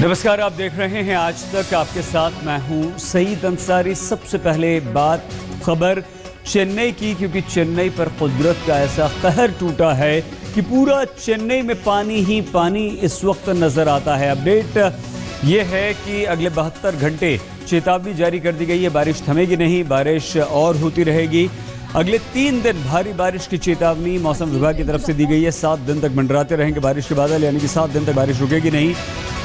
नमस्कार, आप देख रहे हैं आज तक। आपके साथ मैं हूं सईद अंसारी। सबसे पहले बात खबर चेन्नई की, क्योंकि चेन्नई पर कुदरत का ऐसा कहर टूटा है कि पूरा चेन्नई में पानी ही पानी इस वक्त नजर आता है। अपडेट ये है कि अगले 72 घंटे चेतावनी जारी कर दी गई है। बारिश थमेगी नहीं, बारिश और होती रहेगी। अगले 3 दिन भारी बारिश की चेतावनी मौसम विभाग की तरफ से दी गई है। 7 दिन तक मंडराते रहेंगे बारिश के बादल, यानी कि 7 दिन तक बारिश रुकेगी नहीं।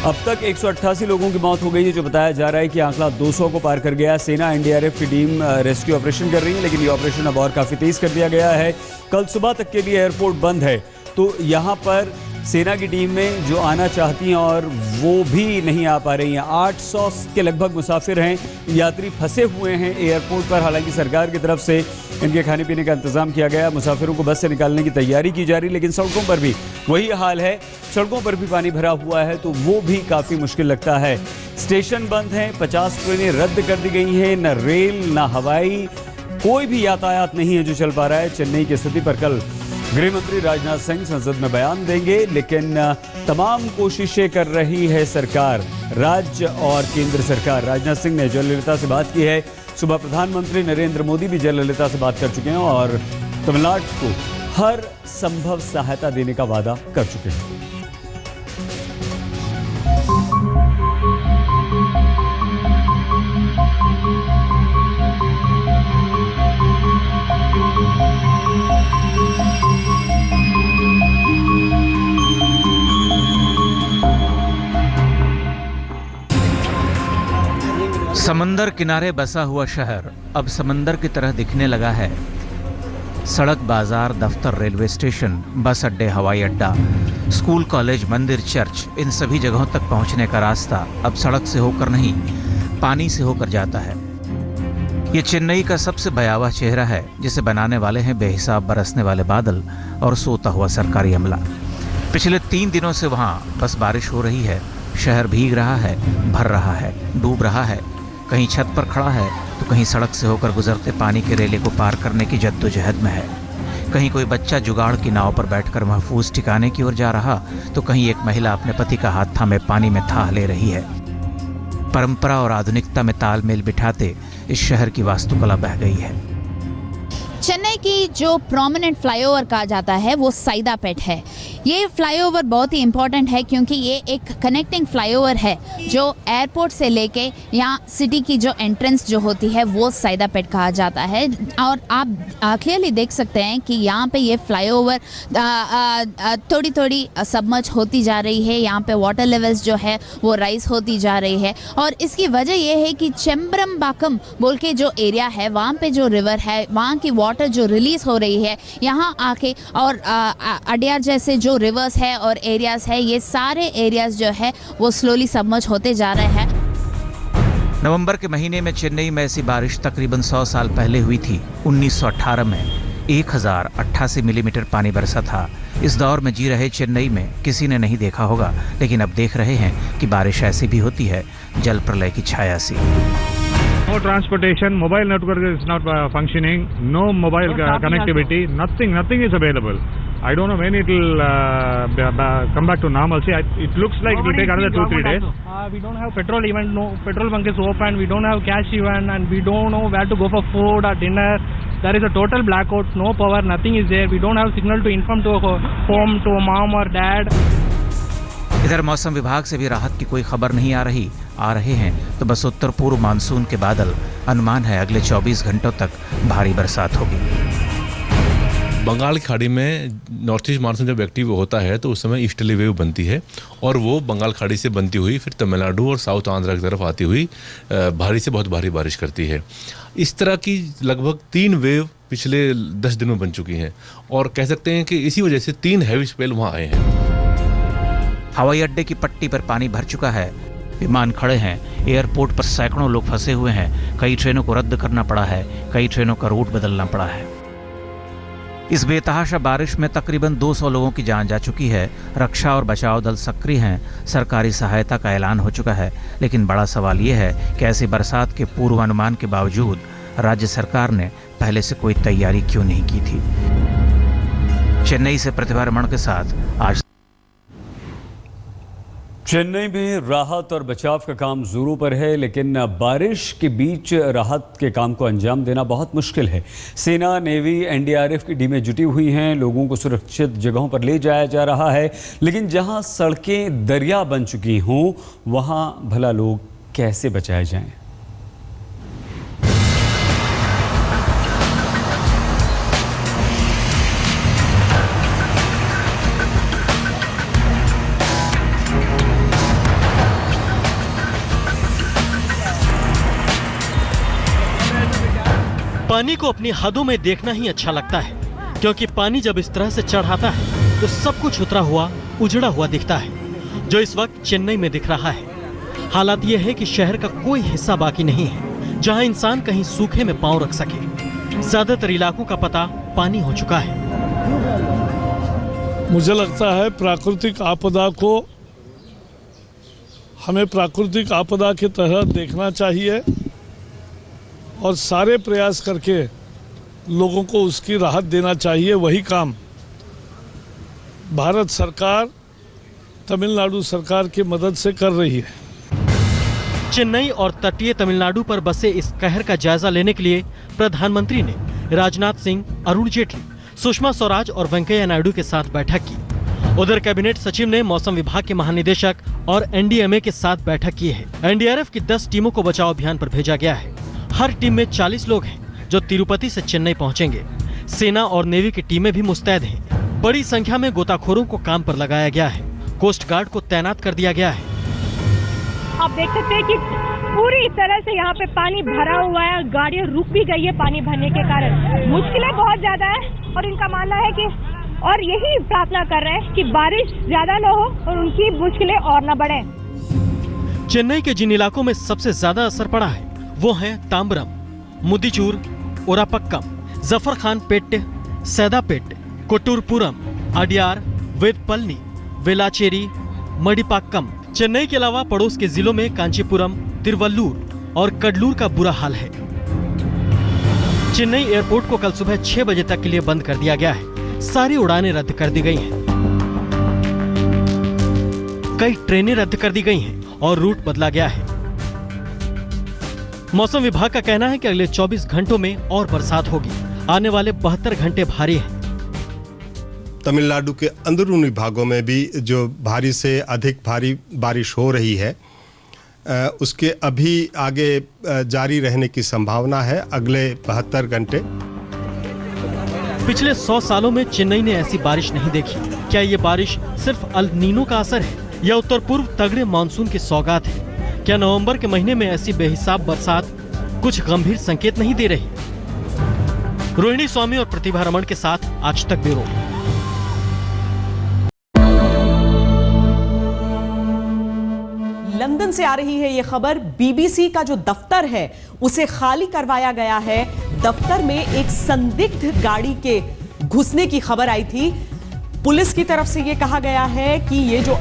अब तक 188 लोगों की मौत हो गई है, जो बताया जा रहा है कि आंकड़ा 200 को पार कर गया। सेना एनडीआरएफ की टीम रेस्क्यू ऑपरेशन कर रही है, लेकिन ये ऑपरेशन अब और काफ़ी तेज़ कर दिया गया है। कल सुबह तक के लिए एयरपोर्ट बंद है, तो यहाँ पर सेना की टीम में जो आना चाहती हैं और वो भी नहीं आ पा रही हैं। 800 के लगभग मुसाफिर हैं, यात्री फंसे हुए हैं एयरपोर्ट पर। हालांकि सरकार की तरफ से इनके खाने पीने का इंतजाम किया गया, मुसाफिरों को बस से निकालने की तैयारी की जा रही, लेकिन सड़कों पर भी वही हाल है। सड़कों पर भी पानी भरा हुआ है, तो वो भी काफ़ी मुश्किल लगता है। स्टेशन बंद हैं, 50 ट्रेनें रद्द कर दी गई हैं। न रेल न हवाई, कोई भी यातायात नहीं है जो चल पा रहा है। चेन्नई की स्थिति पर कल गृह मंत्री राजनाथ सिंह संसद में बयान देंगे, लेकिन तमाम कोशिशें कर रही है सरकार, राज्य और केंद्र सरकार। राजनाथ सिंह ने जयललिता से बात की है। सुबह प्रधानमंत्री नरेंद्र मोदी भी जयललिता से बात कर चुके हैं और तमिलनाडु को हर संभव सहायता देने का वादा कर चुके हैं। समंदर किनारे बसा हुआ शहर अब समंदर की तरह दिखने लगा है। सड़क, बाजार, दफ्तर, रेलवे स्टेशन, बस अड्डे, हवाई अड्डा, स्कूल, कॉलेज, मंदिर, चर्च, इन सभी जगहों तक पहुंचने का रास्ता अब सड़क से होकर नहीं, पानी से होकर जाता है। ये चेन्नई का सबसे भयावह चेहरा है, जिसे बनाने वाले हैं बेहिसाब बरसने वाले बादल और सोता हुआ सरकारी अमला। पिछले 3 दिनों से वहाँ बस बारिश हो रही है। शहर भीग रहा है, भर रहा है, डूब रहा है। कहीं छत पर खड़ा है तो कहीं सड़क से होकर गुजरते पानी के रेले को पार करने की जद्दोजहद में है। कहीं कोई बच्चा जुगाड़ की नाव पर बैठकर महफूज ठिकाने की ओर जा रहा, तो कहीं एक महिला अपने पति का हाथ थामे पानी में थाह ले रही है। परंपरा और आधुनिकता में तालमेल बिठाते इस शहर की वास्तुकला बह गई है। चेन्नई की जो प्रोमिनेंट फ्लाईओवर कहा जाता है वो सैदापेट है। ये फ्लाईओवर बहुत ही इम्पोर्टेंट है, क्योंकि ये एक कनेक्टिंग फ्लाईओवर है जो एयरपोर्ट से लेके यहाँ सिटी की जो एंट्रेंस जो होती है वो सैदापेट कहा जाता है। और आप क्लियरली देख सकते हैं कि यहाँ पे ये फ्लाईओवर थोड़ी थोड़ी सबमर्ज होती जा रही है। यहाँ पे वाटर लेवल्स जो है वो राइज होती जा रही है, और इसकी वजह ये है कि चेम्ब्रमबाकम बोल के जो एरिया है, वहाँ पे जो रिवर है, वहाँ की वाटर जो रिलीज हो रही है यहाँ आके, और अडियार जैसे जो रिवर्स है और एरियाज है, ये सारे एरियाज जो है वो स्लोली सबमर्ज होते जा रहे हैं। नवंबर के महीने में चेन्नई में ऐसी बारिश तकरीबन 100 साल पहले हुई थी। 1918 में 1088 मिलीमीटर पानी बरसा था। इस दौर में जी रहे चेन्नई में किसी ने नहीं देखा होगा, लेकिन अब देख रहे हैं कि बारिश ऐसी भी होती है, जल प्रलय की छाया सी। No transportation, mobile network is not functioning, no mobile connectivity, nothing is available. I don't know when it will come back to normalcy. It looks like it will take another 2-3 days. We don't have petrol, even no petrol bunk is open, we don't have cash even, and we don't know where to go for food or dinner. There is a total blackout, no power, nothing is there. We don't have signal to inform to home, to mom or dad. इधर मौसम विभाग से भी राहत की कोई खबर नहीं आ रही। आ रहे हैं तो बस उत्तर पूर्व मानसून के बादल। अनुमान है अगले 24 घंटों तक भारी बरसात होगी। बंगाल की खाड़ी में नॉर्थ ईस्ट मानसून जब एक्टिव होता है तो उस समय ईस्टर्ली वेव बनती है, और वो बंगाल खाड़ी से बनती हुई फिर तमिलनाडु और साउथ आंध्रा की तरफ आती हुई भारी से बहुत भारी बारिश करती है। इस तरह की लगभग 3 वेव पिछले 10 दिन में बन चुकी हैं, और कह सकते हैं कि इसी वजह से 3 हैवी स्पेल वहाँ आए हैं। हवाई अड्डे की पट्टी पर पानी भर चुका है। विमान खड़े हैं। एयरपोर्ट पर सैकड़ों लोग फंसे हुए हैं। कई ट्रेनों को रद्द करना पड़ा है, कई ट्रेनों का रूट बदलना पड़ा है। इस बेतहाशा बारिश में तकरीबन 200 लोगों की जान जा चुकी है। रक्षा और बचाव दल सक्रिय हैं। सरकारी सहायता का ऐलान हो चुका है, लेकिन बड़ा सवाल ये है कि ऐसी बरसात के पूर्वानुमान के बावजूद राज्य सरकार ने पहले से कोई तैयारी क्यों नहीं की थी। चेन्नई से प्रतिभा रमण के साथ आज चेन्नई में राहत और बचाव का काम जोरों पर है, लेकिन बारिश के बीच राहत के काम को अंजाम देना बहुत मुश्किल है। सेना, नेवी, एनडीआरएफ की टीमें जुटी हुई हैं, लोगों को सुरक्षित जगहों पर ले जाया जा रहा है, लेकिन जहां सड़कें दरिया बन चुकी हों वहां भला लोग कैसे बचाए जाएं? पानी को अपनी हदों में देखना ही अच्छा लगता है, क्योंकि पानी जब इस तरह से चढ़ आता है तो सब कुछ उतरा हुआ, उजड़ा हुआ दिखता है, जो इस वक्त चेन्नई में दिख रहा है। हालात ये है कि शहर का कोई हिस्सा बाकी नहीं है जहां इंसान कहीं सूखे में पांव रख सके। ज्यादातर इलाकों का पता पानी हो चुका है। मुझे लगता है प्राकृतिक आपदा को हमें प्राकृतिक आपदा की तरह देखना चाहिए और सारे प्रयास करके लोगों को उसकी राहत देना चाहिए। वही काम भारत सरकार तमिलनाडु सरकार की मदद से कर रही है। चेन्नई और तटीय तमिलनाडु पर बसे इस कहर का जायजा लेने के लिए प्रधानमंत्री ने राजनाथ सिंह, अरुण जेटली, सुषमा स्वराज और वेंकैया नायडू के साथ बैठक की। उधर कैबिनेट सचिव ने मौसम विभाग के महानिदेशक और एनडीएमए के साथ बैठक की है। एनडीआरएफ की 10 टीमों को बचाव अभियान पर भेजा गया है। हर टीम में 40 लोग हैं जो तिरुपति से चेन्नई पहुंचेंगे। सेना और नेवी की टीमें भी मुस्तैद हैं। बड़ी संख्या में गोताखोरों को काम पर लगाया गया है। कोस्ट गार्ड को तैनात कर दिया गया है। आप देख सकते हैं कि पूरी तरह से यहाँ पे पानी भरा हुआ है। गाड़ियाँ रुक भी गई है पानी भरने के कारण। मुश्किलें बहुत ज्यादा है और इनका मानना है कि और यही प्रार्थना कर रहे हैं कि बारिश ज्यादा न हो और उनकी मुश्किलें और न बढ़े। चेन्नई के जिन इलाकों में सबसे ज्यादा असर पड़ा है वो हैं तांबरम, मुदिचूर, ओरापक्कम, जफर खान पेट, सैदापेट, कोट्टूरपुरम, अडियार, वेदपल्ली, वेलाचेरी, मडिपाक्कम। चेन्नई के अलावा पड़ोस के जिलों में कांचीपुरम, तिरुवल्लूर और कडलूर का बुरा हाल है। चेन्नई एयरपोर्ट को कल सुबह 6 बजे तक के लिए बंद कर दिया गया है। सारी उड़ानें रद्द कर दी गई हैं। कई ट्रेनें रद्द कर दी गई हैं और रूट बदला गया है। मौसम विभाग का कहना है कि अगले 24 घंटों में और बरसात होगी। आने वाले 72 घंटे भारी हैं। तमिलनाडु के अंदरूनी भागों में भी जो भारी से अधिक भारी बारिश हो रही है उसके अभी आगे जारी रहने की संभावना है अगले 72 घंटे। पिछले 100 सालों में चेन्नई ने ऐसी बारिश नहीं देखी। क्या ये बारिश सिर्फ अल नीनो का असर है या उत्तर पूर्व तगड़े मानसून की सौगात है? क्या नवंबर के महीने में ऐसी बेहिसाब बरसात कुछ गंभीर संकेत नहीं दे रही? रोहिणी स्वामी और प्रतिभा रमण के साथ आज तक ब्यूरो। लंदन से आ रही है ये खबर। बीबीसी का जो दफ्तर है उसे खाली करवाया गया है। दफ्तर में एक संदिग्ध गाड़ी के घुसने की खबर आई थी। पुलिस की तरफ से ये कहा गया है कि ये जो